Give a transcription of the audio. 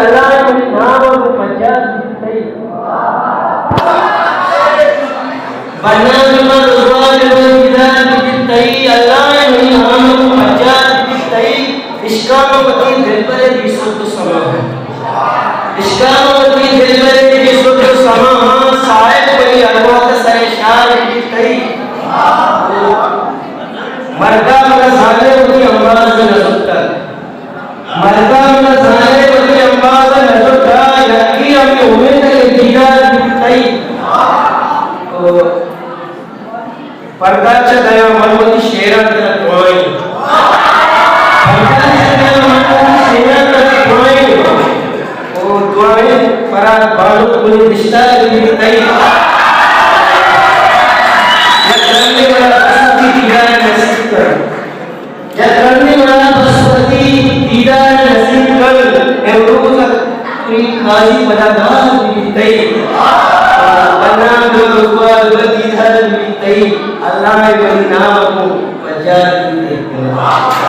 Allah nama pajak tei Banan marwan wajdan tei Allah nama pajak tei Iskaamati dilbare disuddu sama Iskaamati dilbare disuddu sama sahib bani arwat sare shar tei Marga mana zale bani ambaz nazar Marga mana zale bani ambaz nazar yaki hame umid hai didar tei Pardacha daya manmati shera tera koi Pardacha daya manmati shera tera koi duain parat balu kuni distar tei Jab karne wala basmati didar nasib kar Jab karne wala basmati didar nasib kar Roz apni khazi badadar tei Bana berubah berdidar tei Allah beri nama pajak tei